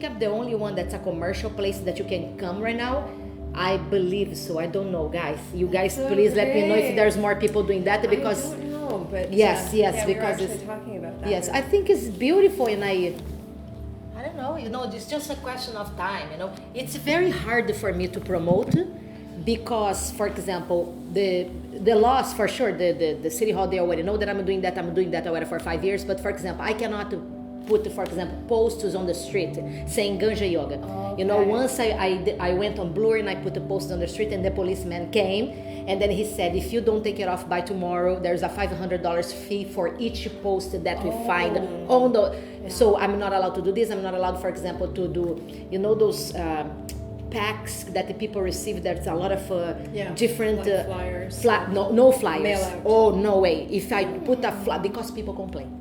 think I'm the only one that's a commercial place that you can come right now. I believe so. I don't know, guys. You guys, so please let me know if great. there's more people doing that, because I don't know, but yes, yeah, because we're it's actually talking about that. yes, I think it's beautiful, and I don't know, it's just a question of time, It's very hard for me to promote because, for example, the laws, for sure, the city hall, they already know that I'm doing that already for 5 years, but for example, I cannot put, for example, posters on the street saying Ganja Yoga. Okay. Once I went on Blur and I put the posters on the street, and the policeman came, and then he said, if you don't take it off by tomorrow, there's a $500 fee for each post that we find on the. So I'm not allowed to do this. I'm not allowed, for example, to do, those packs that the people receive. There's a lot of different like flyers. No flyers. Mail out. Oh, no way. If I put a flyer, because people complain.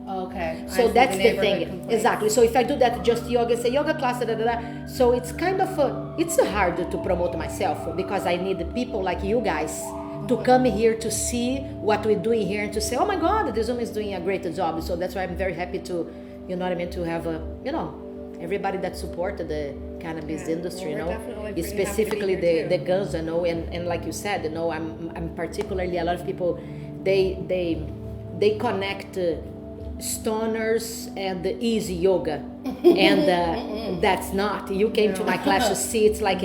Okay. So that's the thing. Exactly. So if I do that, just yoga, say yoga class, so it's kind of it's hard to promote myself, because I need people like you guys to come here to see what we're doing here and to say, oh my God, this woman is doing a great job. So that's why I'm very happy to, to have everybody that supported the cannabis industry, specifically the guns, and like you said, I'm particularly, a lot of people, they connect stoners and easy yoga, and that's not. You came to my class to see. It's like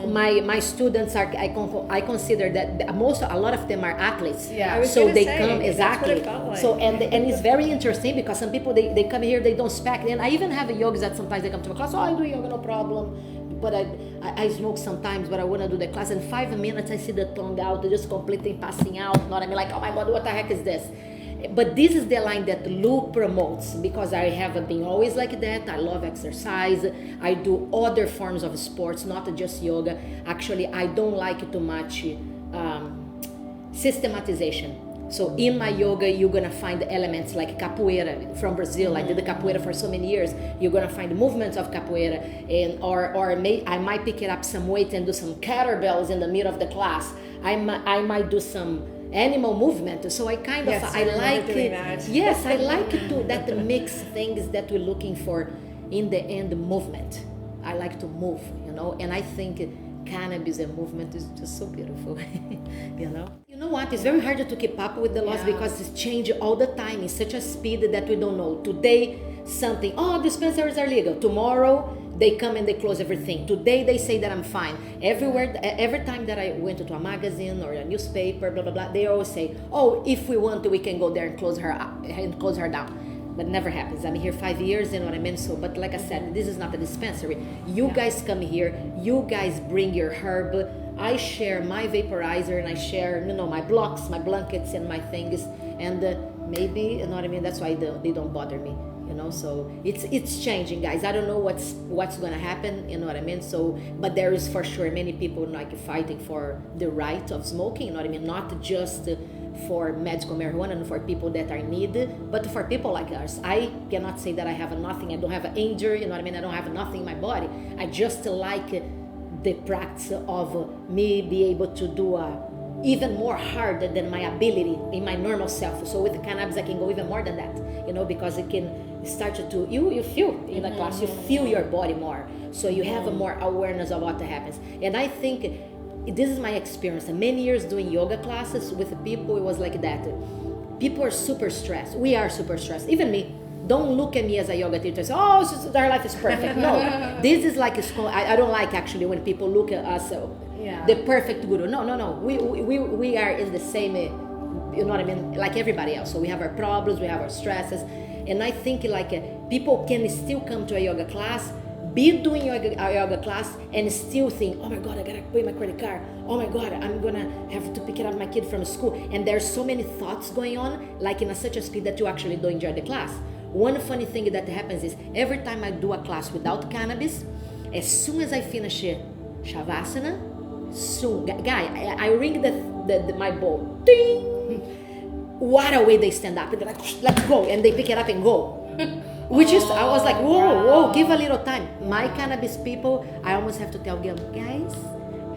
my students are. I consider that a lot of them are athletes. Yeah, so they come exactly. exactly. That's what it felt like. So and it's very interesting, because some people they come here, they don't spec. And I even have yogis that sometimes they come to my class. Oh, I do yoga, no problem. But I smoke sometimes, but I want to do the class. In 5 minutes, I see the tongue out, just completely passing out. Know what I mean? Like, oh my God, what the heck is this? But this is the line that Lu promotes, because I haven't been always like that. I love exercise. I do other forms of sports, not just yoga. Actually, I don't like too much systematization. So in my yoga, you're gonna find elements like capoeira from Brazil. I did the capoeira for so many years. You're gonna find movements of capoeira, and I might pick it up some weight and do some kettlebells in the middle of the class. I might do some animal movement. So I kind of I like it. Yes, I like it that mix things that we're looking for in the end movement. I like to move, and I think cannabis and movement is just so beautiful. You know what, it's very hard to keep up with the laws, because it's changing all the time in such a speed that we don't know. Today something, dispensaries are legal, tomorrow they come and they close everything. Today they say that I'm fine. Everywhere, every time that I went to a magazine or a newspaper, blah blah blah, they always say, oh, if we want to, we can go there and close her down. But it never happens. I'm here 5 years, you know what I mean? So, but like I said, this is not a dispensary. You guys come here, you guys bring your herb. I share my vaporizer, and I share, my blocks, my blankets, and my things. And maybe, you know what I mean? That's why they don't bother me. So it's changing, guys. I don't know what's gonna happen, you know what I mean? So, but there is for sure many people like fighting for the right of smoking, you know what I mean? Not just for medical marijuana and for people that are in need, but for people like us. I cannot say that I have nothing. I don't have an injury, you know what I mean? I don't have nothing in my body. I just like the practice of me be able to do even more harder than my ability in my normal self. So with the cannabis, I can go even more than that, because it can start to, you feel in the class, you feel your body more. So you have a more awareness of what happens. And I think this is my experience. Many years doing yoga classes with people, it was like that. People are super stressed. We are super stressed. Even me. Don't look at me as a yoga teacher and say, oh, their life is perfect. No, this is like, I don't like actually when people look at us, the perfect guru. No. We are in the same, you know what I mean, like everybody else. So we have our problems, we have our stresses. And I think like people can still come to a yoga class, be doing a yoga class, and still think, oh my God, I gotta pay my credit card. Oh my God, I'm gonna have to pick up my kid from school. And there's so many thoughts going on, like in such a speed that you actually don't enjoy the class. One funny thing that happens is every time I do a class without cannabis, as soon as I finish Shavasana, I ring my bowl. Ding! What a way they stand up. They're like, let's go. And they pick it up and go. Which is, I was like, whoa, give a little time. My cannabis people, I almost have to tell them, guys,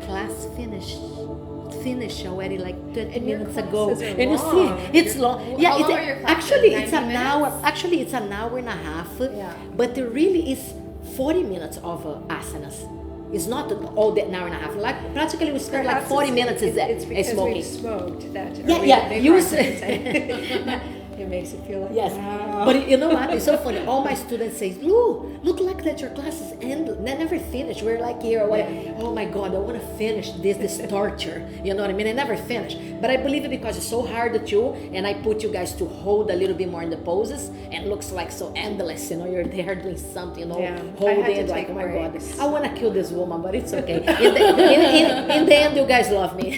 class finished already like 20 minutes ago. And you see, it's long. Yeah, it's an hour and a half. Yeah. But it really is 40 minutes of asanas. It's not all that an hour and a half. Like practically we spend like Perhaps 40 minutes it's because smoking. we've smoked that. Yeah. It makes it feel like Yes, wow. but you know what? It's so funny. All my students say, "Lu, look like that your classes end. They never finish. We're like here. Oh my God, I want to finish this torture. You know what I mean? I never finish. But I believe it because it's so hard too, and I put you guys to hold a little bit more in the poses, and it looks like so endless. You know, you're there doing something. You know, holding like, oh my God, I want to kill this woman, but it's okay. In the end, you guys love me.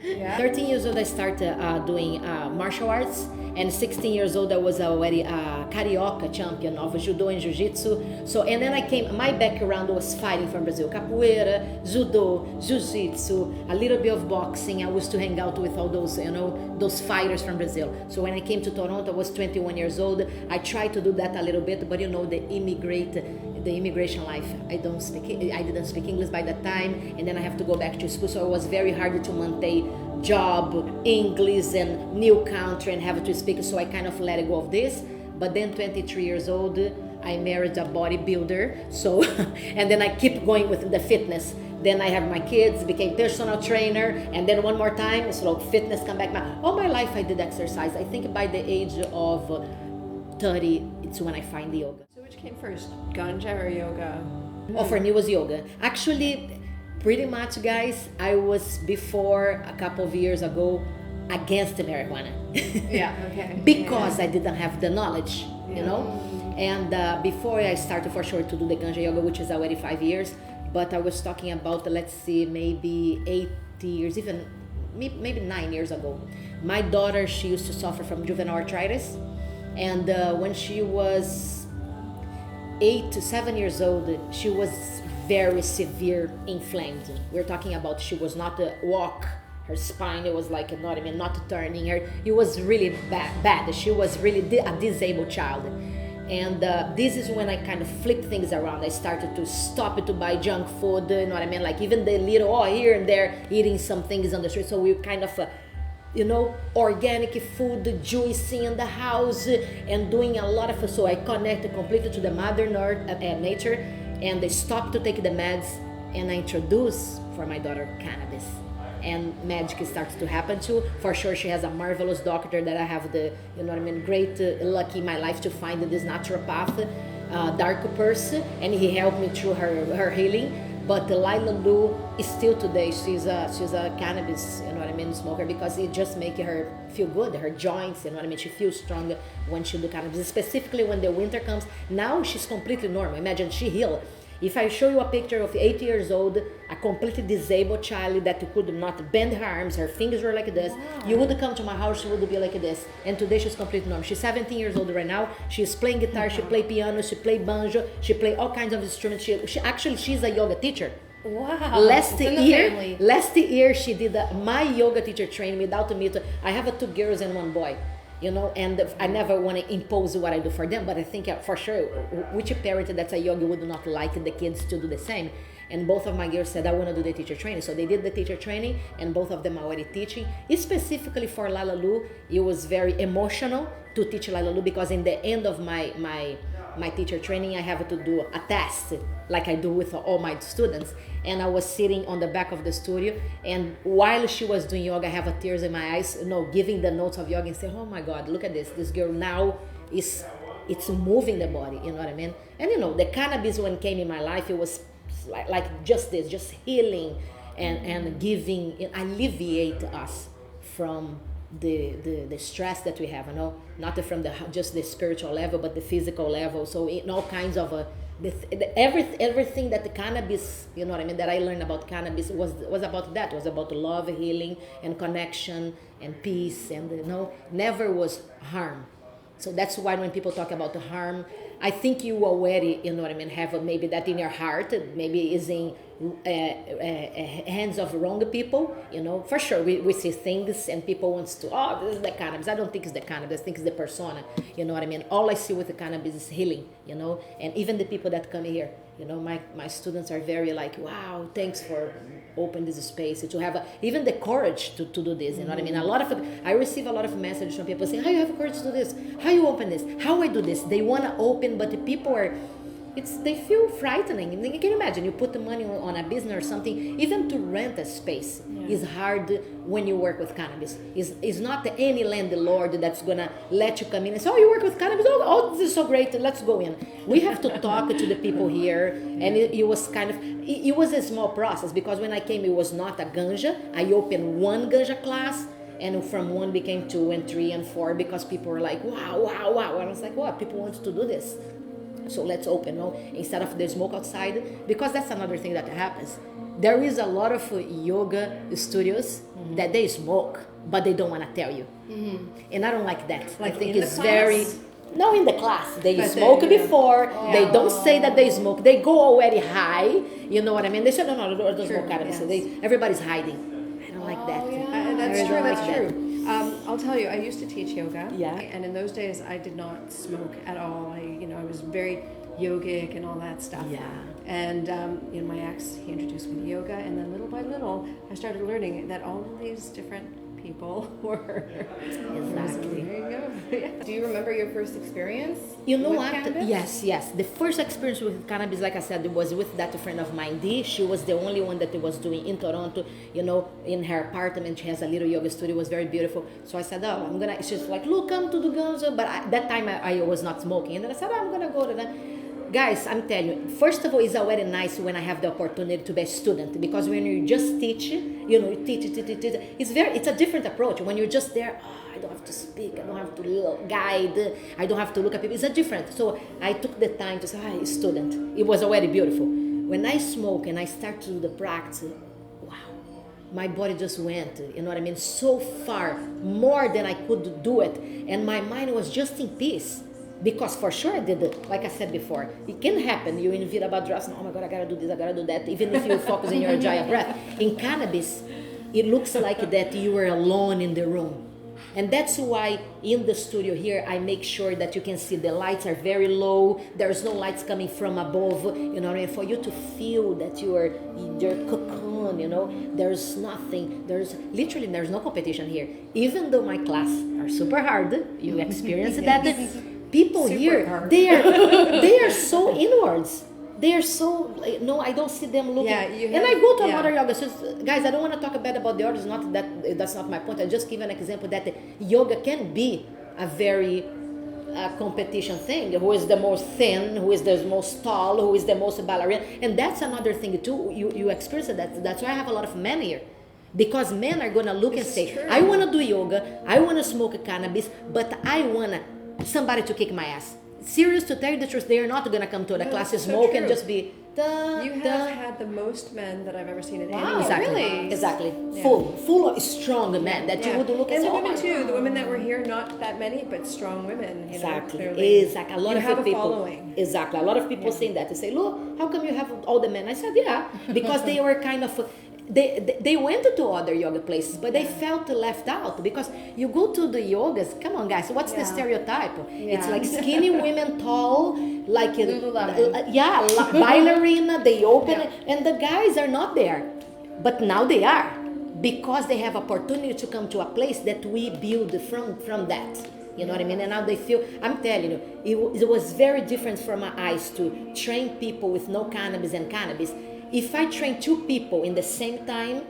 Yeah. 13 years old, I started doing martial arts. And 16 years old, I was already a carioca champion of judo and jiu-jitsu. So, and then I came, my background was fighting from Brazil. Capoeira, judo, jiu-jitsu, a little bit of boxing. I used to hang out with all those, you know, those fighters from Brazil. So when I came to Toronto, I was 21 years old. I tried to do that a little bit, but you know, the immigration life, I didn't speak English by that time. And then I have to go back to school. So it was very hard to maintain job, English, and new country, and have to speak, so I kind of let go of this. But then 23 years old, I married a bodybuilder, so and then I keep going with the fitness. Then I have my kids, became personal trainer, and then one more time, so fitness come back. All my life I did exercise. I think by the age of 30, it's when I find the yoga. So which came first, ganja or yoga? Oh, for me was yoga. Actually, pretty much, guys, I was before a couple of years ago against the marijuana. Yeah, okay. Because I didn't have the knowledge, you know. And before I started for sure to do the Ganja Yoga, which is already 5 years, but I was talking about, let's see, maybe 8 years, even maybe 9 years ago. My daughter, she used to suffer from juvenile arthritis. And when she was 8 to 7 years old, she was very severe inflamed. We're talking about she was not walk, her spine, it was like not turning her. It was really bad. She was really a disabled child. And this is when I kind of flipped things around. I started to stop to buy junk food, you know what I mean? Like even the little, here and there, eating some things on the street. So we kind of, organic food, juicing in the house, and doing a lot of, so I connected completely to the mother nature. And they stopped to take the meds, and I introduced for my daughter cannabis. And magic starts to happen too. For sure, she has a marvelous doctor that I have great luck in my life to find this naturopath, dark person, and he helped me through her healing. But Lila Lu is still today, she's a cannabis, smoker, because it just makes her feel good, her joints, she feels stronger when she do cannabis, specifically when the winter comes. Now she's completely normal. Imagine she healed. If I show you a picture of 8 years old, a completely disabled child that could not bend her arms, her fingers were like this, wow. You would come to my house, she would be like this. And today she's completely normal. She's 17 years old right now. She's playing guitar, she play piano, she play banjo, she play all kinds of instruments. She's a yoga teacher. Wow. Last year she did my yoga teacher training without me. I have 2 girls and 1 boy. And I never want to impose what I do for them, but I think for sure, which parent that's a yogi would not like the kids to do the same? And both of my girls said, I want to do the teacher training. So they did the teacher training, and both of them are already teaching. Specifically for Lila Lu, it was very emotional to teach Lila Lu, because in the end of my teacher training, I have to do a test, like I do with all my students. And I was sitting on the back of the studio, and while she was doing yoga, I have tears in my eyes, giving the notes of yoga, and say, oh my God, look at this girl now it's moving the body, you know what I mean? And the cannabis, when it came in my life, it was like just healing and giving, alleviate us from the stress that we have, not from just the spiritual level, but the physical level. So in all kinds of everything that the cannabis, that I learned about cannabis was about that. It was about love, healing, and connection, and peace, and never was harm. So that's why when people talk about the harm, I think you already, have maybe that in your heart, maybe is in hands of wrong people, for sure we see things and people wants to, this is the cannabis. I don't think it's the cannabis, I think it's the persona, all I see with the cannabis is healing, and even the people that come here, my students are very like, wow, thanks for open this space to have even the courage to do this, I receive a lot of messages from people saying, how you have courage to do this, how you open this, how I do this. They want to open, but the people are they feel frightening. And you can imagine, you put the money on a business or something, even to rent a space is hard when you work with cannabis. It's not any landlord that's gonna let you come in and say, oh, you work with cannabis? Oh, this is so great, let's go in. We have to talk to the people here, and it was it was a small process, because when I came, it was not a ganja. I opened one ganja class, and from 1 became 2 and 3 and 4, because people were like, wow. And I was like, what? People want to do this. So let's open, instead of the smoke outside, because that's another thing that happens. There is a lot of yoga studios that they smoke, but they don't want to tell you. And I don't like that. Like I think in it's the very... class? No, in the class. They But smoke they- before. They don't say that they smoke. They go already high. You know what I mean? They say, no, don't True, smoke cannabis. yes. Everybody's hiding. I don't like that. That's I true. don't That's like that. true. I'll tell you, I used to teach yoga. Yeah. And in those days, I did not smoke at all. I was very yogic and all that stuff. Yeah. And my ex, he introduced me to yoga, and then little by little, I started learning that all of these different people were. Exactly. There you go. Yeah. Do you remember your first experience? You know with what? cannabis? Yes. The first experience with cannabis, like I said, it was with that friend of mine, Dee. She was the only one that was doing in Toronto. In her apartment, she has a little yoga studio. It was very beautiful. So I said, she's like, look, come to the Ganja. But that time I was not smoking. And then I said, I'm going to go to that. Guys, I'm telling you, first of all, it's already nice when I have the opportunity to be a student, because when you just teach, you teach, it's a different approach. When you're just there, I don't have to speak, I don't have to guide, I don't have to look at people. It's a different. So I took the time to say, student. It was already beautiful. When I smoke and I start to do the practice, wow, my body just went, so far, more than I could do it. And my mind was just in peace. Because for sure I did it, like I said before, it can happen. You in Virabha dress, oh my God, I gotta do this, I gotta do that, even if you focus in your Jaya breath. In cannabis, it looks like that you are alone in the room. And that's why in the studio here, I make sure that you can see the lights are very low, there's no lights coming from above, for you to feel that you're cocoon, there's nothing, there's no competition here. Even though my class are super hard, you experience that. People Super here, hard. they are so inwards. They are so, I don't see them looking. Yeah, and I go to another yoga. So guys, I don't want to talk bad about the others. Not that's not my point. I just give an example that yoga can be a very competition thing. Who is the most thin? Who is the most tall? Who is the most ballerina? And that's another thing too. You experience that. That's why I have a lot of men here. Because men are gonna look and say, true. I want to do yoga. I want to smoke cannabis, but I want somebody to kick my ass. Serious, to tell you the truth, they are not going to come to the class, that's so smoke true. and just be You have had the most men that I've ever seen in any exactly, really? exactly. Yeah. Full of strong men that you would look and and say, the oh women my too. God. The women that were here, not that many, but strong women. Exactly. Clearly. A lot You of have a people. following. Exactly. A lot of people saying that. They say, look, how come you have all the men? I said, yeah, because they were kind of. They went to other yoga places, but they felt left out, because you go to the yogas. Come on, guys, what's the stereotype? It's like skinny women, tall, like ballerina. They open it, and the guys are not there, but now they are, because they have opportunity to come to a place that we build from that. You know what I mean? And now they feel, I'm telling you, it was very different from my eyes to train people with no cannabis and cannabis. If I train 2 people in the same time,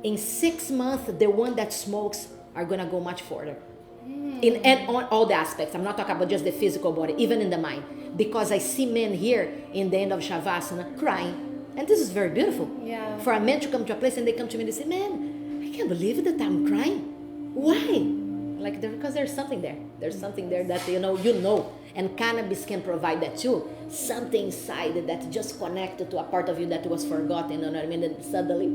in 6 months, the one that smokes are going to go much further. And on all the aspects. I'm not talking about just the physical body, even in the mind. Because I see men here in the end of Shavasana crying. And this is very beautiful. Yeah. For a man to come to a place and they come to me and they say, man, I can't believe that I'm crying. Why? Because there's something there. There's something there that you know. And cannabis can provide that too. Something inside that just connected to a part of you that was forgotten. You know what I mean? And suddenly,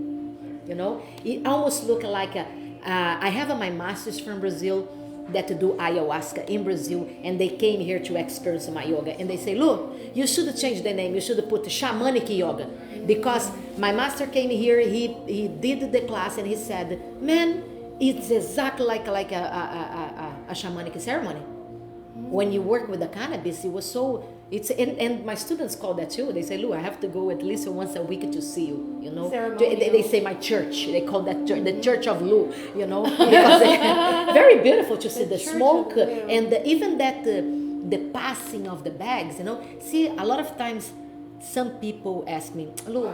it almost looked like I have my masters from Brazil that do ayahuasca in Brazil, and they came here to experience my yoga. And they say, look, you should change the name. You should put shamanic yoga, because my master came here. He did the class and he said, man, it's exactly like a shamanic ceremony. When you work with the cannabis, it was so. And my students call that too. They say, Lu, I have to go at least once a week to see you. They say my church. They call that the Church of Lu. Because very beautiful to see the smoke and even that the passing of the bags, you know. See, a lot of times, some people ask me, Lu,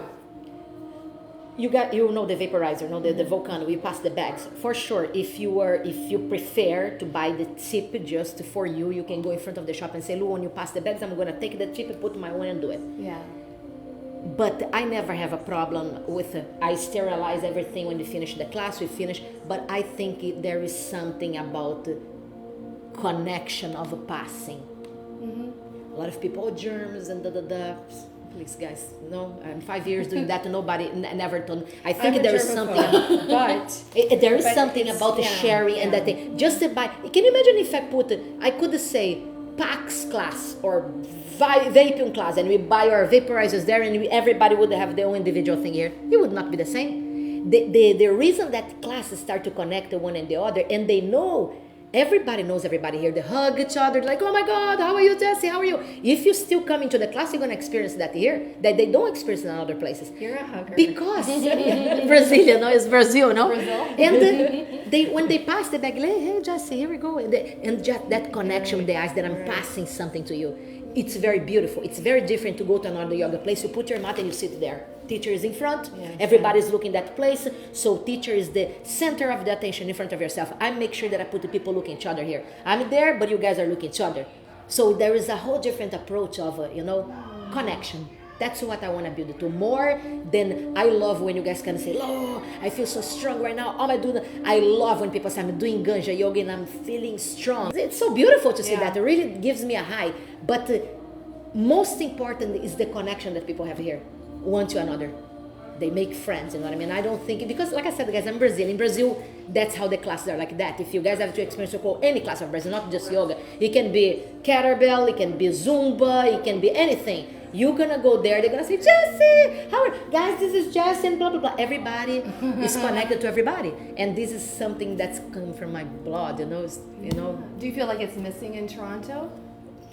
you know the vaporizer, no, the Volcano, you pass the bags. For sure, if you prefer to buy the tip just for you, you can go in front of the shop and say, Lu, when you pass the bags, I'm gonna take the tip and put my own and do it. Yeah. But I never have a problem with I sterilize everything when we finish the class, we finish. But I think there is something about connection of a passing. Mm-hmm. A lot of people, germs and da. Please, guys, no. I'm 5 years doing that. Nobody never told me. I think there is something, but there is something about the sharing and that thing. Just to buy. Can you imagine if I could say PAX class or vaping class, and we buy our vaporizers there, and everybody would have their own individual thing here. It would not be the same. The reason that classes start to connect the one and the other, and they know. Everybody knows everybody here. They hug each other like, oh my God, how are you, Jessie? How are you? If you still come into the class, you're going to experience that here, that they don't experience in other places. You're a hugger. Because Brazilian, no? It's Brazil, no? Brazil. And when they pass the bag, hey, Jessie, here we go. And just that connection with the eyes that I'm passing something to you. It's very beautiful. It's very different to go to another yoga place. You put your mat and you sit there. Teacher is in front. Yeah, everybody's looking that place. So teacher is the center of the attention in front of yourself. I make sure that I put the people looking each other here. I'm there, but you guys are looking each other. So there is a whole different approach of, connection. That's what I want to build to more than I love when you guys can say, oh, I feel so strong right now. Oh, I love when people say I'm doing Ganja Yoga and I'm feeling strong. It's so beautiful to see that. It really gives me a high. But most important is the connection that people have here, one to another. They make friends, you know what I mean? I don't think, because like I said, guys, I'm Brazilian. In Brazil, that's how the classes are like that. If you guys have to experience to call any class of Brazil, not just yoga. It can be kettlebell, it can be Zumba, it can be anything. You're gonna go there, they're gonna say, Jessie, how are guys, this is Jessie, and blah, blah, blah. Everybody is connected to everybody. And this is something that's come from my blood, you know. Do you feel like it's missing in Toronto?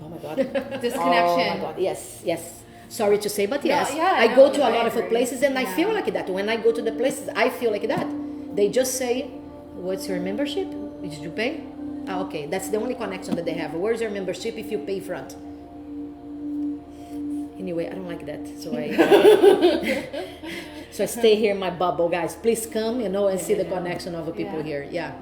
Oh my God. This connection. Oh my God, yes. Sorry to say, but yes. No, yeah, I go to a I lot of agree. places and I feel like that. When I go to the places, I feel like that. They just say, what's your membership? Did you pay? Okay, that's the only connection that they have. Where's your membership if you pay front? Anyway, I don't like that. So I stay here in my bubble, guys. Please come, and see the connection of the people here. Yeah.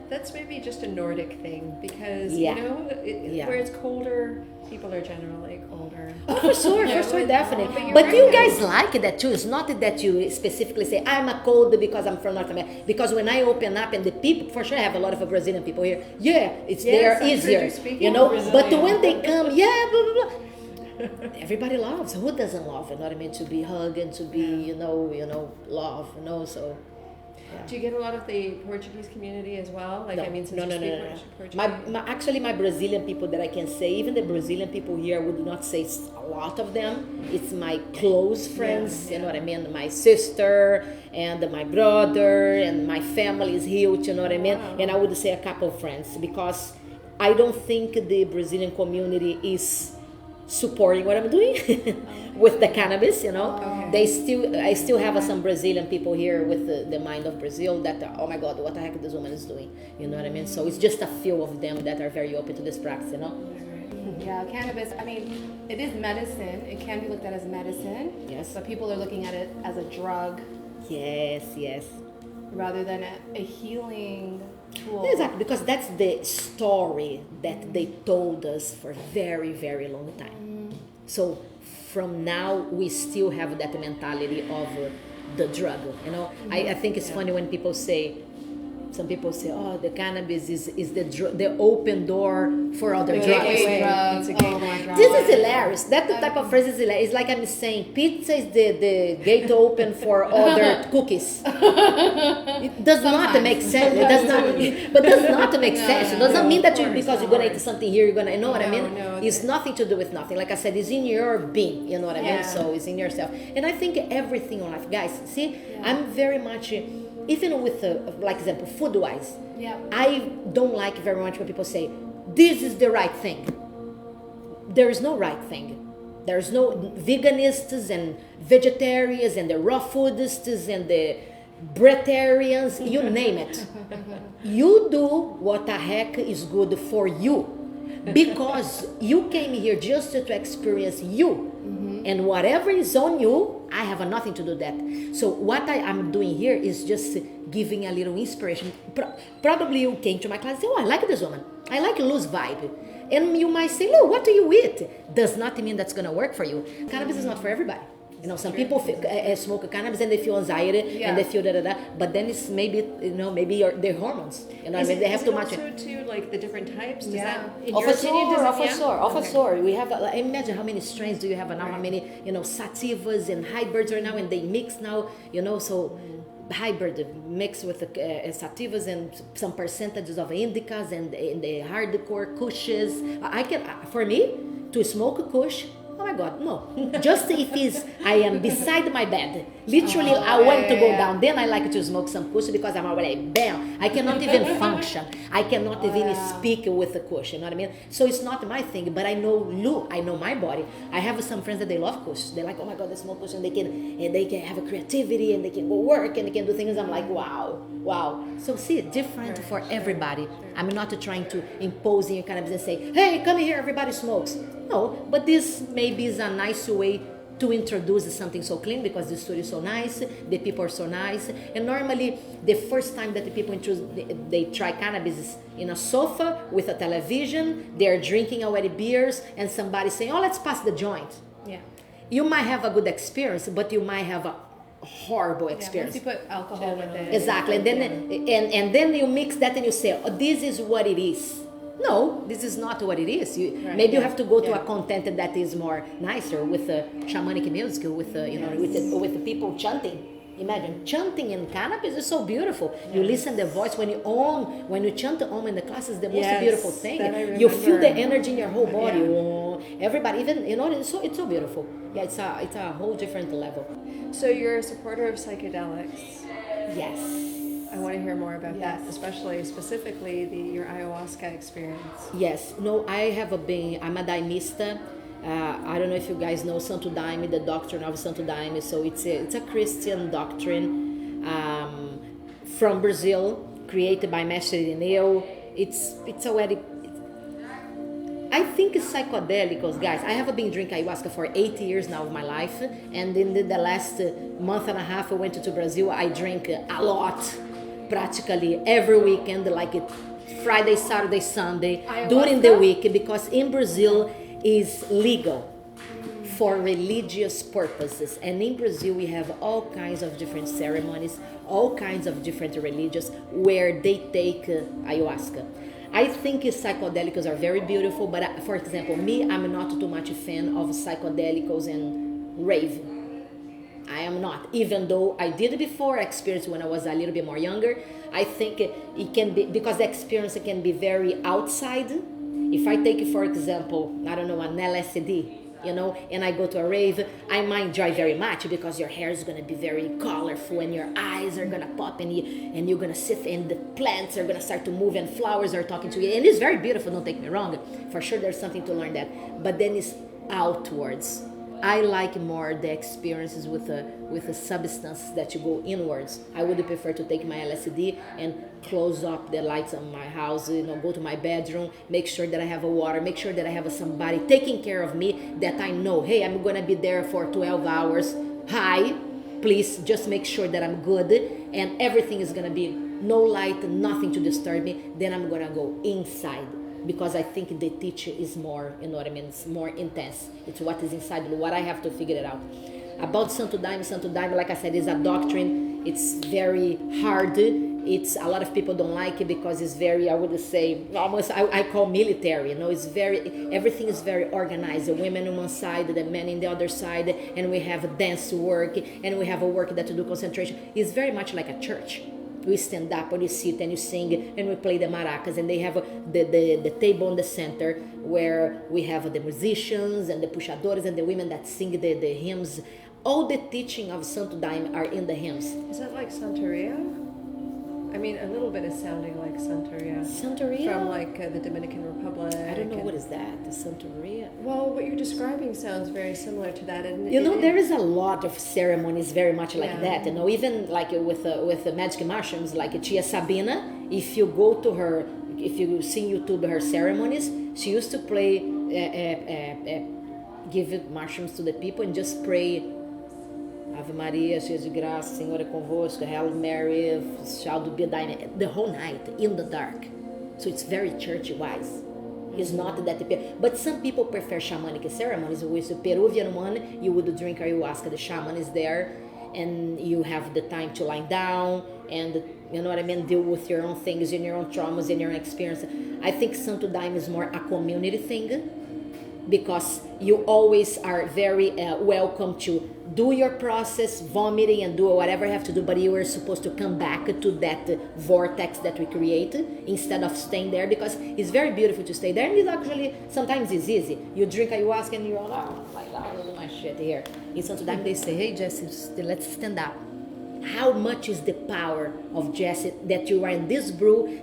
That's maybe just a Nordic thing because, where it's colder, people are generally colder. Oh, for sure, definitely. But you guys like that too. It's not that you specifically say, I'm a cold because I'm from North America. Because when I open up and the people, for sure I have a lot of Brazilian people here. Yeah, they're easier, But when they come, blah, blah, blah. Everybody loves. Who doesn't love? You know what I mean? To be hugged and to be, love, so... Yeah. Do you get a lot of the Portuguese community as well? No. Actually, my Brazilian people that I can say, even the Brazilian people here, I would not say a lot of them. It's my close friends, you know what I mean? My sister and my brother and my family is huge, you know what I mean? Wow. And I would say a couple of friends because I don't think the Brazilian community is supporting what I'm doing with the cannabis, Okay. I still have some Brazilian people here with the mind of Brazil that oh my God, what the heck this woman is doing, you know what I mean? So it's just a few of them that are very open to this practice, Yeah, cannabis, I mean, it is medicine. It can be looked at as medicine. Yes. But people are looking at it as a drug. Yes. Rather than a healing tool. Exactly, because that's the story that they told us for a very, very long time. So from now, we still have that mentality of the drug, I think it's funny when some people say, oh, the cannabis is the open door for other drugs. It's a gateway drug. This is hilarious. That type of phrase is hilarious. It's like I'm saying pizza is the gate open for other cookies. It does not make sense. It does not make sense. It doesn't mean that because you're going to eat something here, you're going to, you know what I mean? It's nothing to do with nothing. Like I said, it's in your being, you know what I mean? So it's in yourself. And I think everything in life, guys, I'm very much... Even with, like example, food-wise, I don't like very much when people say, this is the right thing. There is no right thing. There's no veganists and vegetarians and the raw foodists and the breatharians, you name it. You do what the heck is good for you. because you came here just to experience you. And whatever is on you, I have nothing to do that. So what I'm doing here is just giving a little inspiration. Probably you came to my class and say, oh, I like this woman. I like Lu's vibe. And you might say, Lu, what do you eat? Does not mean that's going to work for you. Cannabis is not for everybody. You know, some people smoke cannabis and they feel anxiety and they feel da. But then it's maybe, maybe their hormones. You know, they have too much. Also too, like the different types. Does that, for sure. We have. Imagine how many strains do you have now? How many, sativas and hybrids are now, and they mix now. So hybrid mixed with sativas and some percentages of indicas and the hardcore kushes. For me, to smoke a kush. Oh my God, no. Just if I am beside my bed. Literally, I want to go down. Then I like to smoke some kush because I'm already, bam. I cannot even function. I cannot even speak with the kush, you know what I mean? So it's not my thing, but I know Lu. I know my body. I have some friends that they love kush. They're like, oh my God, they smoke kush and they can have a creativity and they can go work and they can do things. I'm like, wow. So see, different for everybody. I'm not trying to impose in your cannabis and say, hey, come here, everybody smokes. No, but this maybe is a nice way to introduce something so clean because the studio is so nice, the people are so nice. And normally, the first time that the people they try cannabis is in a sofa with a television, they're drinking already beers, and somebody saying, oh, let's pass the joint. Yeah. You might have a good experience, but you might have a horrible experience. Once you put alcohol with it. Exactly, and then you mix that and you say, oh, this is what it is. No, this is not what it is. Maybe you have to go to a content that is more nicer with shamanic music, with with the people chanting. Imagine chanting in cannabis is so beautiful. You listen the voice when you chant the Om in the class is the most beautiful thing. You feel the energy in your whole body. Everybody, even it's so beautiful. Yeah, it's a whole different level. So you're a supporter of psychedelics. Yes. I want to hear more about that, specifically your ayahuasca experience. Yes. No, I'm a daimista. I don't know if you guys know Santo Daime, the doctrine of Santo Daime. So it's a Christian doctrine from Brazil, created by Mestre Irineu. It's already... I think it's psychedelics, guys. I have been drinking ayahuasca for 8 years now of my life. And in the last month and a half I went to Brazil, I drink a lot. Practically every weekend, like Friday, Saturday, Sunday, ayahuasca? During the week, because in Brazil is legal for religious purposes. And in Brazil we have all kinds of different ceremonies, all kinds of different religions where they take ayahuasca. I think psychedelics are very beautiful, but for example, I'm not too much a fan of psychedelics and rave. I am not, even though I did it before, experienced when I was a little bit more younger. I think it can be, because the experience can be very outside. If I take, for example, I don't know, an LSD, and I go to a rave, I might enjoy very much because your hair is going to be very colorful and your eyes are going to pop and you're going to sit and the plants are going to start to move and flowers are talking to you. And it's very beautiful, don't take me wrong. For sure there's something to learn that. But then it's outwards. I like more the experiences with a substance that you go inwards. I would prefer to take my LSD and close up the lights on my house, go to my bedroom, make sure that I have a water, make sure that I have somebody taking care of me, that I know, hey, I'm gonna be there for 12 hours. Hi, please just make sure that I'm good and everything is gonna be no light, nothing to disturb me. Then I'm gonna go inside. Because I think the teacher is more, it's more intense. It's what is inside, what I have to figure it out. About Santo Daime, like I said, is a doctrine. It's very hard. It's a lot of people don't like it because it's very, I would say, almost I call military. It's everything is very organized. The women on one side, the men in the other side, and we have dance work, and we have a work that to do concentration. It's very much like a church. We stand up and you sit and you sing and we play the maracas, and they have the table in the center where we have the musicians and the puxadores and the women that sing the hymns. All the teaching of Santo Daime are in the hymns. Is that like Santeria? I mean, a little bit is sounding like Santeria. Santeria? From like the Dominican Republic. I don't know what is that, the Santeria. Well, what you're describing sounds very similar to that. And there is a lot of ceremonies very much like that. Even like with the magic mushrooms, like Tia Sabina, if you go to her if you see YouTube her ceremonies, she used to play, give mushrooms to the people and just pray, Ave Maria, cheia de graça, Senhor é convosco, Hail Mary, shall be thine, the whole night in the dark. So it's very church-wise. It's not that, but some people prefer shamanic ceremonies. With the Peruvian one, you would drink ayahuasca. The shaman is there, and you have the time to lie down and, you know what I mean, deal with your own things and your own traumas and your own experience. I think Santo Daime is more a community thing, because you always are very welcome to do your process, vomiting and do whatever you have to do, but you are supposed to come back to that vortex that we created instead of staying there, because it's very beautiful to stay there, and it actually sometimes it's easy. You drink ayahuasca and you're like, oh my God, look at my shit here. In Santo Daime they say, hey Jessi, let's stand up. How much is the power of Jessi that you are in this brew?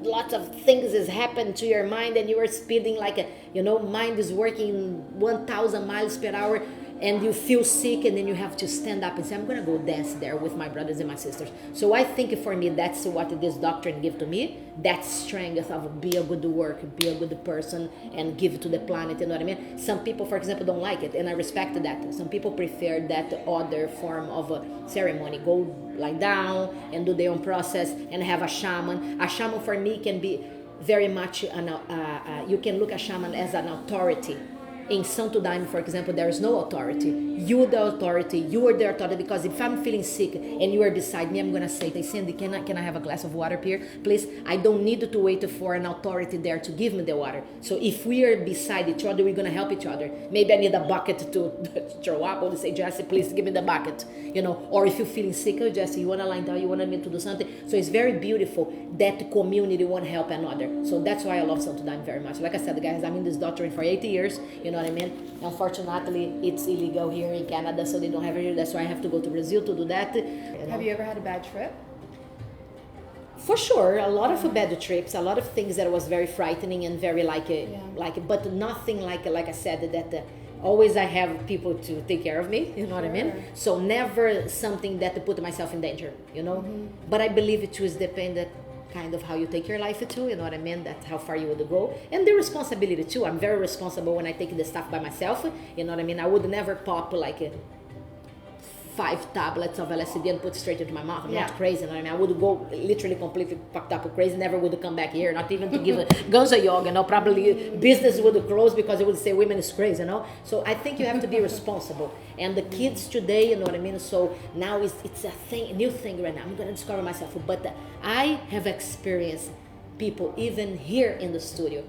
Lots of things has happened to your mind, and you are speeding like mind is working 1,000 miles per hour, and you feel sick, and then you have to stand up and say, I'm gonna go dance there with my brothers and my sisters. So I think for me, that's what this doctrine gives to me, that strength of be a good worker, be a good person, and give to the planet, you know what I mean? Some people, for example, don't like it, and I respect that. Some people prefer that other form of a ceremony, go lie down and do their own process and have a shaman. A shaman for me can be very much, you can look at shaman as an authority. In Santo Daime, for example, there is no authority. You are the authority. You are the authority, because if I'm feeling sick and you are beside me, I'm going to say, Cyndi, can I have a glass of water here, please? I don't need to wait for an authority there to give me the water. So if we are beside each other, we're going to help each other. Maybe I need a bucket to throw up, or to say, Jessi, please give me the bucket. Or if you're feeling sick, oh, Jessi, you want to lie down, you want me to do something. So it's very beautiful that community want to help another. So that's why I love Santo Daime very much. Like I said, guys, I'm in this doctrine for 80 years, you know what I mean? Unfortunately, it's illegal here in Canada, so they don't have it here. That's why I have to go to Brazil to do that. Have you ever had a bad trip? For sure, a lot of bad trips, a lot of things that was very frightening and very but nothing like I said, that always I have people to take care of me, you know what I mean? So never something that put myself in danger, But I believe it was dependent kind of how you take your life too, you know what I mean? That's how far you would go. And the responsibility too. I'm very responsible when I take the stuff by myself, you know what I mean? I would never pop 5 tablets of LSD and put straight into my mouth. I'm not crazy, you know what I mean? I would go literally completely fucked up crazy, never would come back here, not even to give a Ganja Yoga, probably business would close because it would say women is crazy, So I think you have to be responsible. And the kids today, you know what I mean? So now it's a new thing right now. I'm going to discover myself. But I have experienced people, even here in the studio,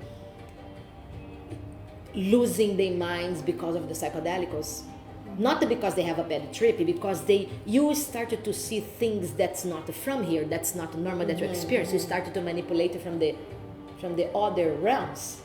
losing their minds because of the psychedelicals. Not because they have a bad trip, because you started to see things that's not from here, that's not normal that you experience. You started to manipulate it from the other realms.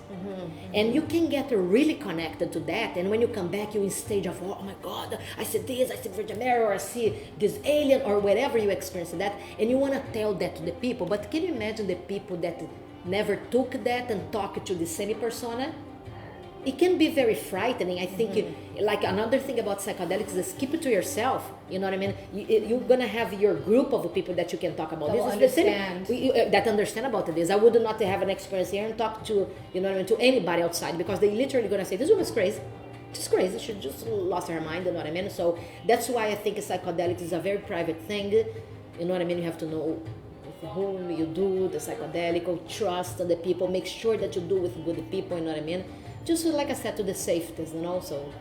And you can get really connected to that, and when you come back, you're in stage of, oh my God, I see this, I see Virgin Mary, or I see this alien, or whatever you experience that, and you want to tell that to the people. But can you imagine the people that never took that and talked to the same persona? It can be very frightening. I think like another thing about psychedelics is keep it to yourself. You know what I mean? You're gonna have your group of people that you can talk about this. Understand. That understand about this. I would not have an experience here and talk to, you know what I mean, to anybody outside, because they literally gonna say, this woman's crazy. She's crazy. She just lost her mind. You know what I mean? So that's why I think psychedelics is a very private thing. You know what I mean? You have to know with whom you do the psychedelic, trust the people, make sure that you do with good people. You know what I mean? Just like I said, to the safeties, so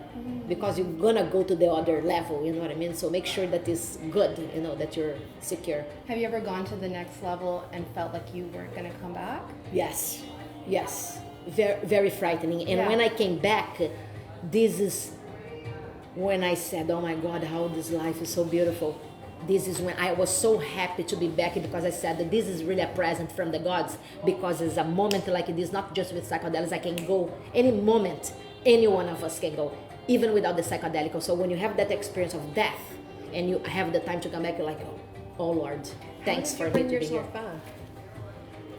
because you're gonna go to the other level, you know what I mean? So make sure that it's good, that you're secure. Have you ever gone to the next level and felt like you weren't gonna come back? Yes, very, very frightening. And when I came back, this is when I said, oh my God, how this life is so beautiful. This is when I was so happy to be back, because I said that this is really a present from the gods, because it's a moment like this, not just with psychedelics. I can go any moment, any one of us can go, even without the psychedelic. So when you have that experience of death and you have the time to come back, you're like, oh Lord, thanks for me to be here. Back?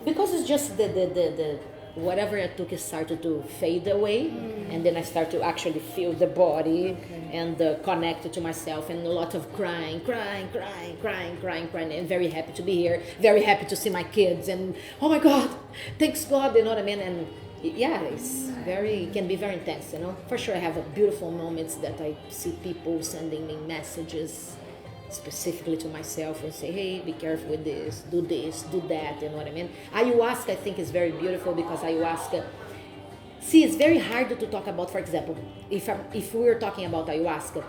Because it's just the whatever I took started to fade away, and then I start to actually feel the body and connect to myself, and a lot of crying, and very happy to be here, very happy to see my kids, and oh my God, thanks God, you know what I mean? And yeah, it can be very intense, you know. For sure, I have beautiful moments that I see people sending me messages specifically to myself and say, hey, be careful with this, do that, you know what I mean? Ayahuasca, I think, is very beautiful because ayahuasca, see, it's very hard to talk about. For example, if we were talking about ayahuasca,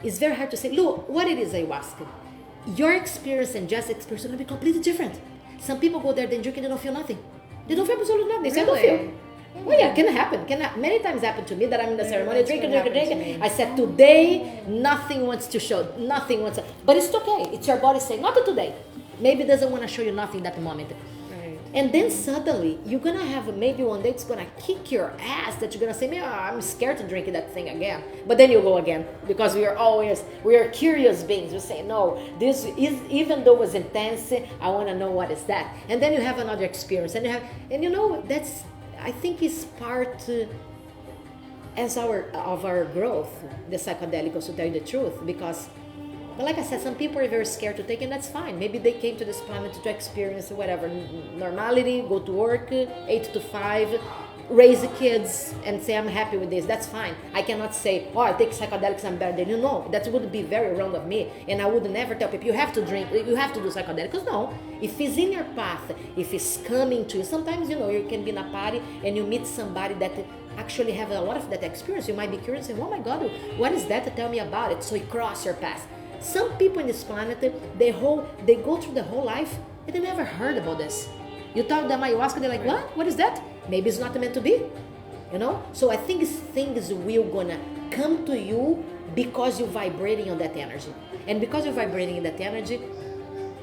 it's very hard to say, look, what it is ayahuasca. Your experience and just experience are going to be completely different. Some people go there, they drink and they don't feel nothing. They don't feel absolutely nothing. They say, I don't feel. Well, yeah, can happen. Many times happen to me that I'm in the ceremony, drink. I said, today, nothing wants to show, but it's okay. It's your body saying, not today. Maybe it doesn't want to show you nothing that moment. Right. And then suddenly, you're going to have, maybe one day it's going to kick your ass that you're going to say, man, I'm scared to drink that thing again. But then you go again, because we are curious beings. We say, no, this is, even though it was intense, I want to know what is that. And then you have another experience, and that's, I think it's part of our growth, the psychedelicals, to tell you the truth, because, but like I said, some people are very scared to take, and that's fine. Maybe they came to this planet to experience whatever, normality, go to work, 8 to 5, raise the kids, and say, I'm happy with this. That's fine. I cannot say, oh, I take psychedelics, I'm better than you. No, that would be very wrong of me, and I would never tell people, you have to drink, you have to do psychedelics. No, if it's in your path, if it's coming to you, sometimes, you can be in a party and you meet somebody that actually have a lot of that experience. You might be curious and say, oh my God, what is that? Tell me about it. So you cross your path. Some people in this planet, they go through the whole life and they never heard about this. You tell them ayahuasca, they're like, what? What is that? Maybe it's not meant to be, So I think things will gonna come to you because you're vibrating on that energy. And because you're vibrating in that energy,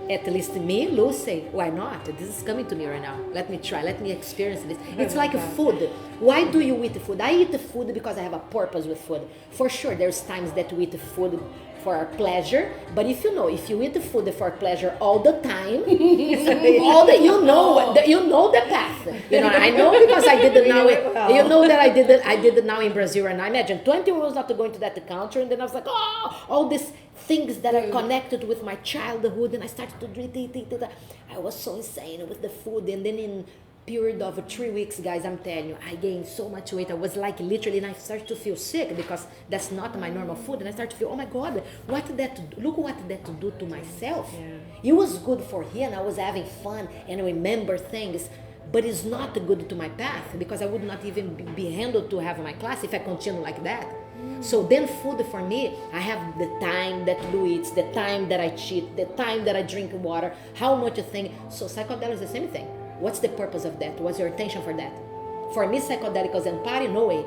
at least me, Lu, say, why not? This is coming to me right now. Let me try, let me experience this. It's like food. Why do you eat food? I eat food because I have a purpose with food. For sure, there's times that we eat food for pleasure, but if you eat food for pleasure all the time, you know the path. I know because I did it now. You know that I did it now in Brazil, and I imagine 20 years not to go into that country, and then I was like, oh, all these things that are connected with my childhood, and I started to eat. I was so insane with the food, and then in period of 3 weeks, guys, I'm telling you, I gained so much weight. I was like literally, and I started to feel sick because that's not my normal food. And I started to feel, oh my God, look what that do to myself. Yeah. It was good for here, and I was having fun and remember things, but it's not good to my path because I would not even be handled to have my class if I continue like that. So then food for me, I have the time that Lu eats, the time that I cheat, the time that I drink water, how much a thing. So psychedelics is the same thing. What's the purpose of that? What's your intention for that? For me, psychedelicals and party, no way.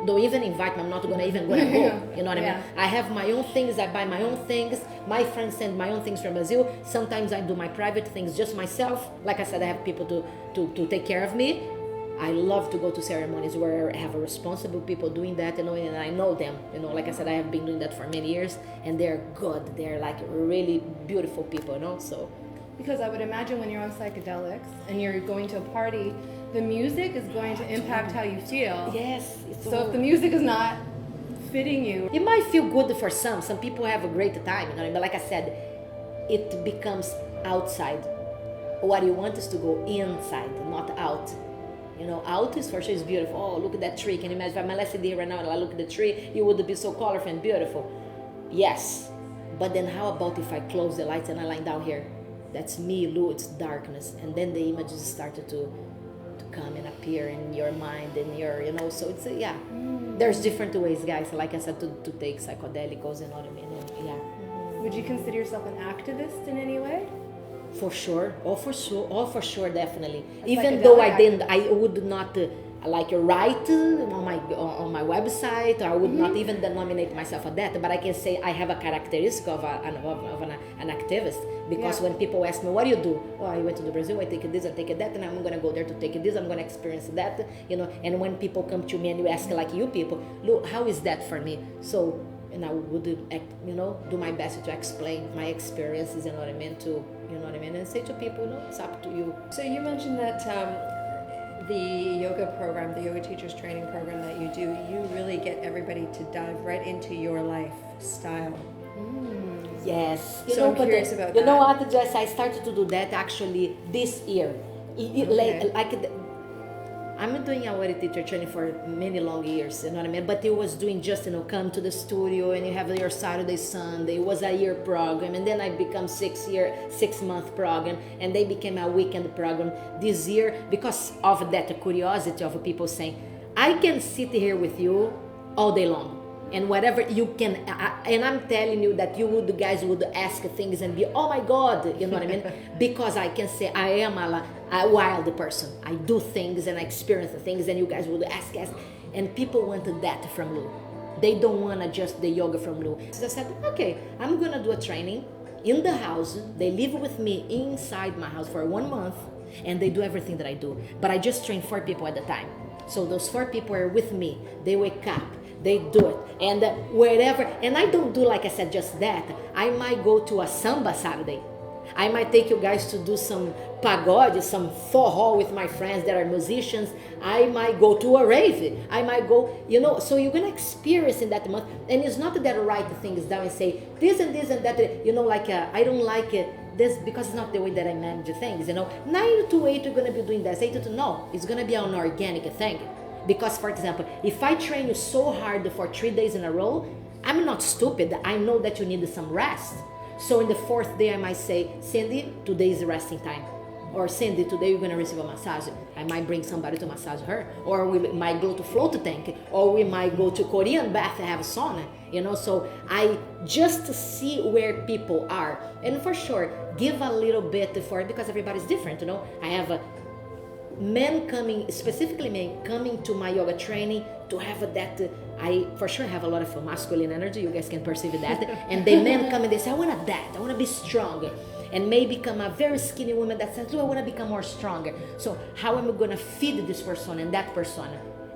Don't even invite me. I'm not gonna go. You know what I mean? I have my own things. I buy my own things. My friends send my own things from Brazil. Sometimes I do my private things just myself. Like I said, I have people to take care of me. I love to go to ceremonies where I have a responsible people doing that, and I know them. Like I said, I have been doing that for many years, and they're good. They're like really beautiful people, So. Because I would imagine when you're on psychedelics and you're going to a party, the music is going to impact how you feel. Yes. So if the music is not fitting you, it might feel good for some. Some people have a great time, But like I said, it becomes outside. What you want is to go inside, not out. Out is for sure is beautiful. Oh, look at that tree. Can you imagine? If I'm last day right now and I look at the tree, it would be so colorful and beautiful. Yes. But then how about if I close the lights and I lie down here? That's me, Lu, it's darkness. And then the images started to come and appear in your mind and your, so it's, There's different ways, guys, like I said, to take psychedelicals, you know what I mean? And, Would you consider yourself an activist in any way? For sure. Oh, for sure, definitely. Even though I would not write on my website. I would not even denominate myself a that, but I can say I have a characteristic of an activist, because when people ask me, what do you do? Oh, I went to the Brazil, I take this, I take that, and I'm going to go there to take this, I'm going to experience that, and when people come to me and you ask like you people, look, how is that for me? So, and I would, do my best to explain my experiences, and say to people, it's up to you. So you mentioned that the yoga program, the yoga teachers training program that you do, you really get everybody to dive right into your lifestyle. Yes. So I'm curious about you know that. what, Jess? I started to do that actually this year. I'm doing our teacher training for many long years, you know what I mean? But it was doing just, come to the studio and you have your Saturday, Sunday. It was a year program, and then I become 6-month program, and they became a weekend program this year because of that curiosity of people saying, I can sit here with you all day long. And whatever you can, and I'm telling you that guys would ask things and be, oh my God, you know what I mean? Because I can say I am a wild person. I do things and I experience things, and you guys would ask, and people wanted that from Lu. They don't want just the yoga from Lu. So I said, okay, I'm gonna do a training in the house. They live with me inside my house for 1 month, and they do everything that I do. But I just train 4 people at a time. So those 4 people are with me. They wake up. They do it, and wherever, and I don't do, like I said, just that. I might go to a samba Saturday. I might take you guys to do some pagode, some forró with my friends that are musicians. I might go to a rave. I might go, so you're going to experience in that month. And it's not that I write things down and say this and this and that, I don't like it. This, because it's not the way that I manage things, 9 to 8 you're going to be doing this, 8 to no, it's going to be an organic thing. Because, for example, if I train you so hard for 3 days in a row, I'm not stupid. I know that you need some rest. So in the 4th day, I might say, Cyndi, today is resting time. Or Cyndi, today you're going to receive a massage. I might bring somebody to massage her. Or we might go to float tank. Or we might go to Korean bath and have a sauna. So I just see where people are. And for sure, give a little bit because everybody's different, I have men specifically men coming to my yoga training to have that. I for sure have a lot of masculine energy. You guys can perceive that. And the men come and they say, I want that. I want to be stronger. And may become a very skinny woman that says, I want to become more stronger. So how am I going to feed this person and that person?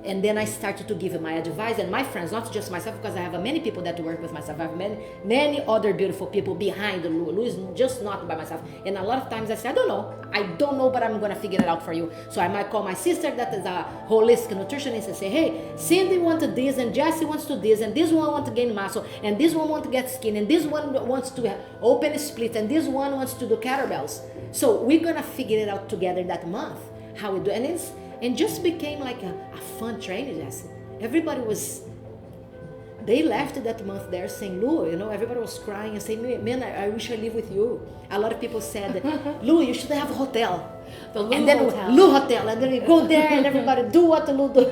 And then I started to give my advice, and my friends, not just myself, because I have many people that work with myself. I have many other beautiful people behind Lu. Lu is just not by myself. And a lot of times I say, I don't know, but I'm going to figure it out for you. So I might call my sister that is a holistic nutritionist and say, hey, Cyndi wants this, and Jessi wants to this, and this one wants to gain muscle, and this one wants to get skin, and this one wants to open split, and this one wants to do kettlebells. So we're going to figure it out together that month, how we do it. And just became like a fun training, Jessi. Everybody they left that month there saying, Lu, everybody was crying and saying, man, I wish I live with you. A lot of people said, Lu, you should have a hotel. The Lu and then Hotel. Lu Hotel. And then you go there and everybody do what Lu do.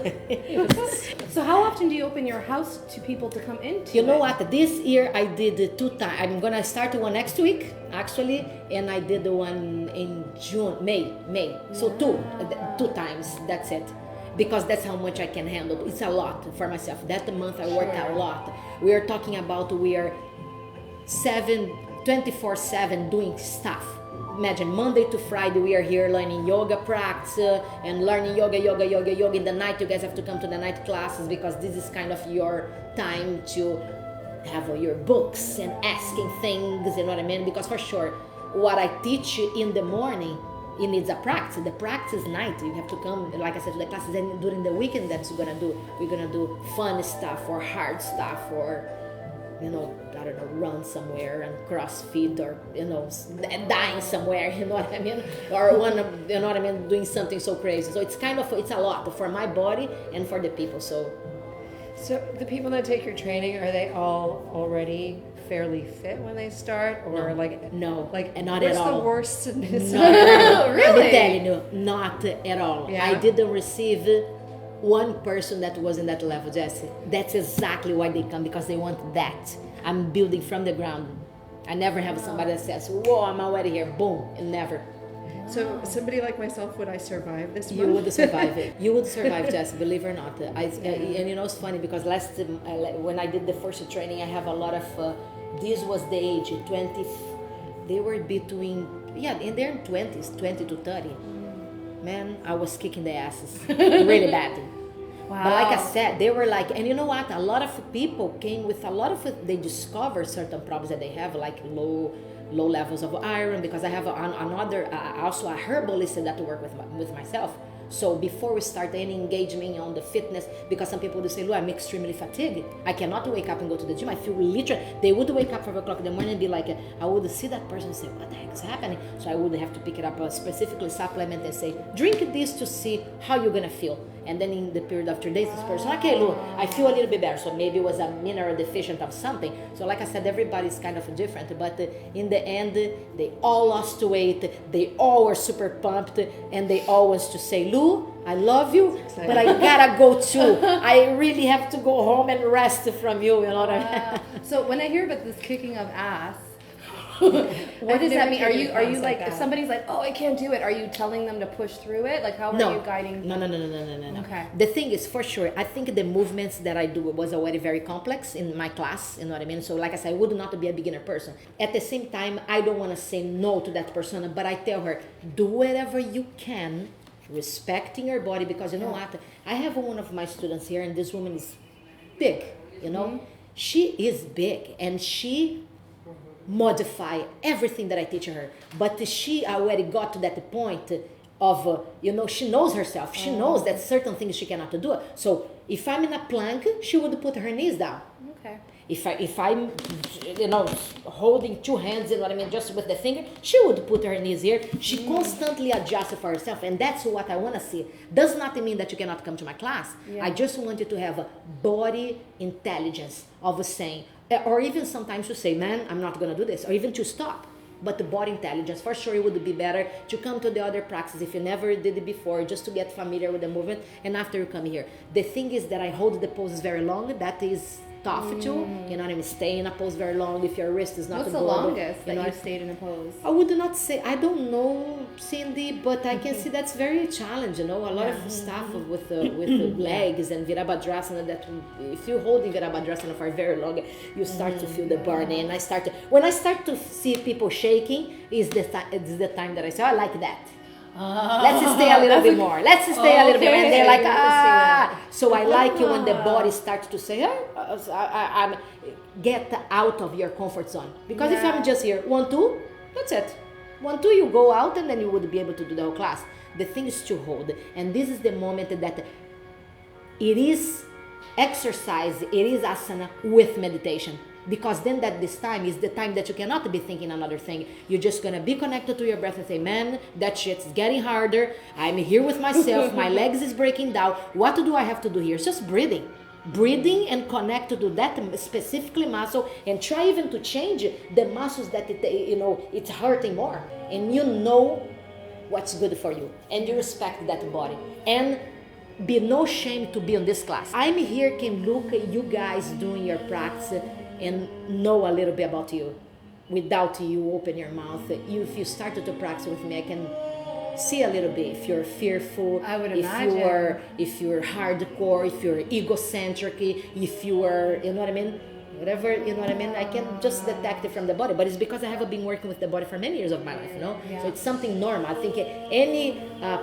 So how often do you open your house to people to come into You know what? This year I did 2 times. I'm going to start one next week, actually. And I did the one in May. So 2 times. That's it. Because that's how much I can handle. It's a lot for myself. That month I worked a lot. We are talking about we are 24/7 doing stuff. Imagine Monday to Friday we are here learning yoga practice and learning yoga. In the night you guys have to come to the night classes because this is kind of your time to have your books and asking things, you know what I mean? Because for sure, what I teach you in the morning, it needs a practice. The practice night, you have to come, like I said, to the classes. And during the weekend, we're gonna do fun stuff or hard stuff or, I don't know, run somewhere and CrossFit or, dying somewhere, you know what I mean? Or doing something so crazy. So it's it's a lot for my body and for the people. So the people that take your training, are they all already fairly fit when they start, or no, and not where's at all. The worst? No, really? I'm telling you, not at all. Yeah. I didn't receive one person that was in that level, Jessi. That's exactly why they come, because they want that. I'm building from the ground. I never have somebody that says, whoa, I'm already here, boom, and never. So somebody like myself, would I survive this You month? would survive it. You would survive, Jessi, believe it or not. And it's funny because when I did the first training, I have a lot of, this was the age, 20, they were between, in their 20s, 20 to 30. Man, I was kicking their asses really bad. Wow. But like I said, they were and you know what? A lot of people came with they discovered certain problems that they have, like low levels of iron, because I have another, also a herbalist that work with myself. So before we start any engagement on the fitness, because some people would say, Lu, I'm extremely fatigued. I cannot wake up and go to the gym. I feel literally, they would wake up 5 o'clock in the morning and be like, I would see that person and say, what the heck is happening? So I would have to pick it up, specifically supplement and say, drink this to see how you're gonna feel. And then in the period of 3 days, this person, okay, Lu, I feel a little bit better. So maybe it was a mineral deficient of something. So like I said, everybody's kind of different, but in the end, they all lost weight, they all were super pumped, and they all want to say, Lu, I love you, but I gotta go too. I really have to go home and rest from you, you know what I mean? So when I hear about this kicking of ass, what does that mean? Are you like if somebody's like, oh, I can't do it, are you telling them to push through it? Like, how are you guiding? No. Okay. The thing is, for sure, I think the movements that I do was already very complex in my class, you know what I mean? So like I said, I would not be a beginner person. At the same time, I don't want to say no to that person, but I tell her, do whatever you can, respecting your body, because you know what? I have one of my students here, and this woman is big, you know? She is big, and she modify everything that I teach her, but she already got to that point of she knows herself. She knows that certain things she cannot do. So if I'm in a plank, she would put her knees down. Okay. If I'm holding 2 hands, you know what I mean, just with the finger, she would put her knees here. She constantly adjusts for herself, and that's what I want to see. Does not mean that you cannot come to my class. I just want you to have a body intelligence of saying, or even sometimes to say, man, I'm not going to do this, or even to stop. But the body intelligence, for sure, it would be better to come to the other practice if you never did it before, just to get familiar with the movement, and after you come here. The thing is that I hold the poses very long. That is tough too. You know what I mean? Stay in a pose very long if your wrist is not What's the longest that you've stayed in a pose? I would not say, I don't know, Cyndi, but I can see that's very challenging, you know, a lot of stuff with the legs and Virabhadrasana, that if you hold in Virabhadrasana for very long, you start to feel the burn. And when I start to see people shaking, it's the time that I say, I like that. Let's stay a little bit more. Let's stay a little bit more. And they're like, So I like it when the body starts to say, I'm get out of your comfort zone. Because if I'm just here, 1, 2, that's it. 1, 2, you go out, and then you would be able to do the whole class. The thing is to hold. And this is the moment that it is exercise, it is asana with meditation. Because then this time is the time that you cannot be thinking another thing. You're just going to be connected to your breath and say, man, that shit's getting harder. I'm here with myself. My legs is breaking down. What do I have to do here? It's just breathing. Breathing and connect to that specifically muscle, and try even to change the muscles that it's hurting more. And you know what's good for you. And you respect that body. And be no shame to be on this class. I'm here, can look at you guys doing your practice and know a little bit about you without you open your mouth. If you started to practice with me, I can see a little bit if you're fearful, I would imagine. if you're hardcore, if you're egocentric, if you are, you know what I mean? Whatever, you know what I mean? I can just detect it from the body, but it's because I have been working with the body for many years of my life, you know? So it's something normal. I think any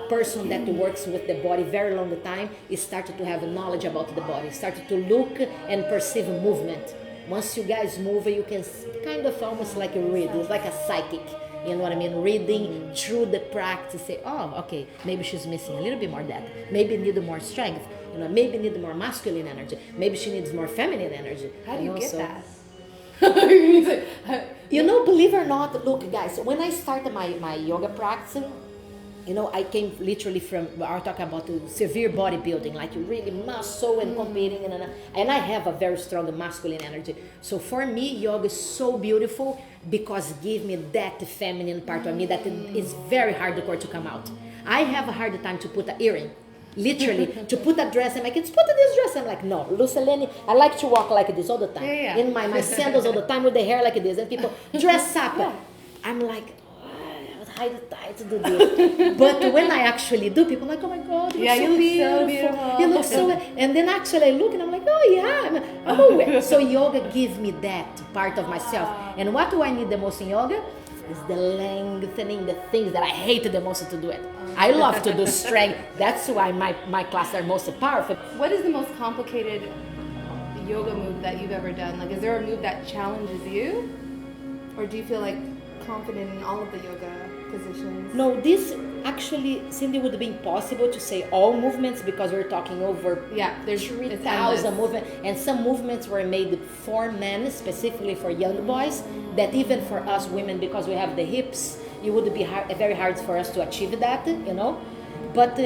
person that works with the body very long time is started to have knowledge about the body, started to look and perceive movement. Once you guys move, you can kind of almost like read. It's like a psychic. You know what I mean? Reading through the practice, say, oh, okay, maybe she's missing a little bit more that. Maybe need more strength. You know, maybe need more masculine energy. Maybe she needs more feminine energy. How do you get that? You know, believe it or not, look, guys, when I started my yoga practice, you know, I came literally from, I talk about severe bodybuilding, like really muscle and competing, and I have a very strong masculine energy. So for me, yoga is so beautiful because it gives me that feminine part of me that is very hardcore to come out. I have a hard time to put an earring. Literally, to put a dress, and my kids put this dress. I'm like, no, Lucelene, I like to walk like this all the time. In my sandals all the time with the hair like this, and people dress up. I'm like, I try to do this. But when I actually do, people are like, oh my God, you look so beautiful. You look so, and then actually I look and I'm like, oh yeah, I'm aware. So yoga gives me that part of myself. And what do I need the most in yoga? Is the lengthening, the things that I hate the most to do it. I love to do strength. That's why my classes are most powerful. What is the most complicated yoga move that you've ever done? Like, is there a move that challenges you? Or do you feel like confident in all of the yoga? positions? No, this actually, Cyndi, would be impossible to say all movements because we're talking over there's 3,000 movements, and some movements were made for men, specifically for young boys, that even for us women, because we have the hips, it would be very hard for us to achieve that, you know. But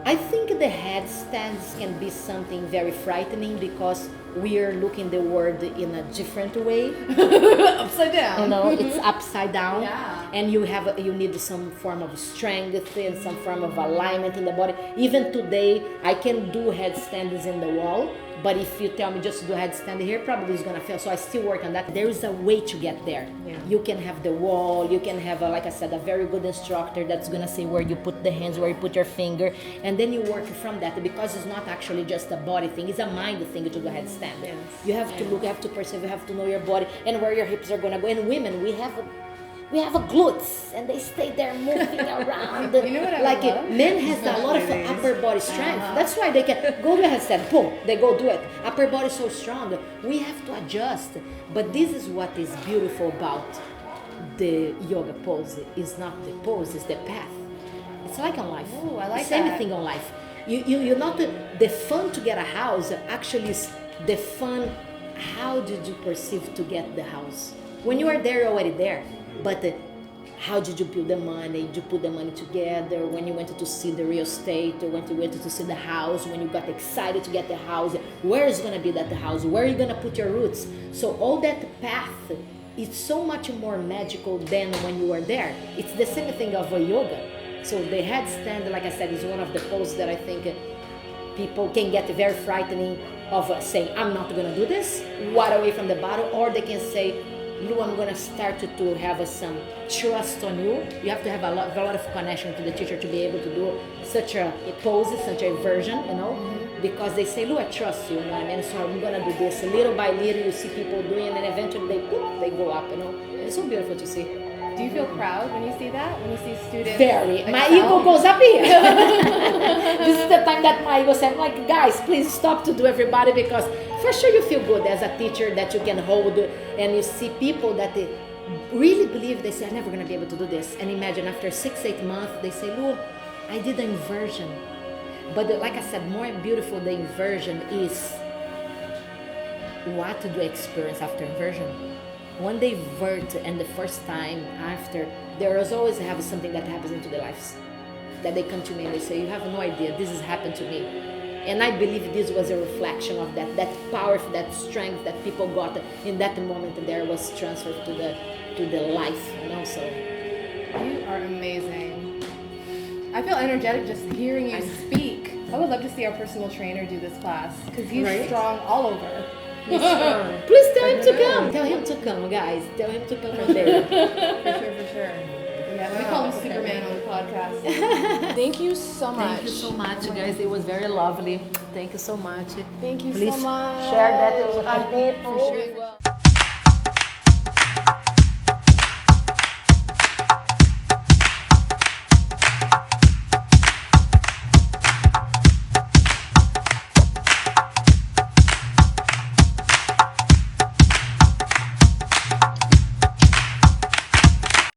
I think the headstands can be something very frightening because we are looking the world in a different way. Upside down. You know, it's upside down. Yeah. And you need some form of strength and some form of alignment in the body. Even today, I can do headstands in the wall, but if you tell me just to do headstand here, probably it's gonna fail. So I still work on that. There is a way to get there. Yeah. You can have the wall, you can have, like I said, a very good instructor that's gonna say where you put the hands, where you put your finger, and then you work from that, because it's not actually just a body thing, it's a mind thing to do headstand. Yes. You have to look, you have to perceive, you have to know your body and where your hips are gonna go. And women, we have a glutes, and they stay there moving around. You know what I like love? Men has a lot of upper body strength. That's why they can go to a headstand, boom, they go do it. Upper body is so strong. We have to adjust. But this is what is beautiful about the yoga pose. It's not the pose, it's the path. It's like on life. Ooh, I like the same that. thing on life. You're not the fun to get a house actually is the fun. How did you perceive to get the house? When you are there, you're already there. But how did you build the money? Did you put the money together? When you went to see the real estate, or when you went to see the house, when you got excited to get the house, where is going to be that house? Where are you going to put your roots? So all that path, it's so much more magical than when you are there. It's the same thing of a yoga. So the headstand, like I said, is one of the poses that I think people can get very frightening of saying, I'm not going to do this, walk away from the bottle, or they can say, Lu, I'm going to start to have some trust on you. You have to have a lot of connection to the teacher to be able to do such a pose, such a version, you know, because they say, Lu, I trust you, you know what I mean? So I'm going to do this little by little. You see people doing, and then eventually they go up, you know. It's so beautiful to see. Do you feel proud when you see that? When you see students? Very. My excel? ego goes up here. This is the time that my ego said, like, guys, please stop to do everybody, because for sure you feel good as a teacher that you can hold, and you see people that they really believe, they say, I'm never going to be able to do this. And imagine after 6-8 months, they say, Lu, I did an inversion. But like I said, more beautiful the inversion is what do you experience after inversion? When they vert, and the first time after, there is always have something that happens into their lives, that they come to me and they say, you have no idea, this has happened to me. And I believe this was a reflection of that power, that strength that people got in that moment, and there was transferred to the life, you know. So you are amazing. I feel energetic just hearing you speak. I would love to see our personal trainer do this class, because he's strong all over. Please tell him to come. Tell him to come, guys. Tell him to come from there. For sure. Yeah, we call him Superman on the podcast. Thank you so much. Thank you so much, guys. It was very lovely. Thank you so much. Thank you Please so much. share that with other people. For sure.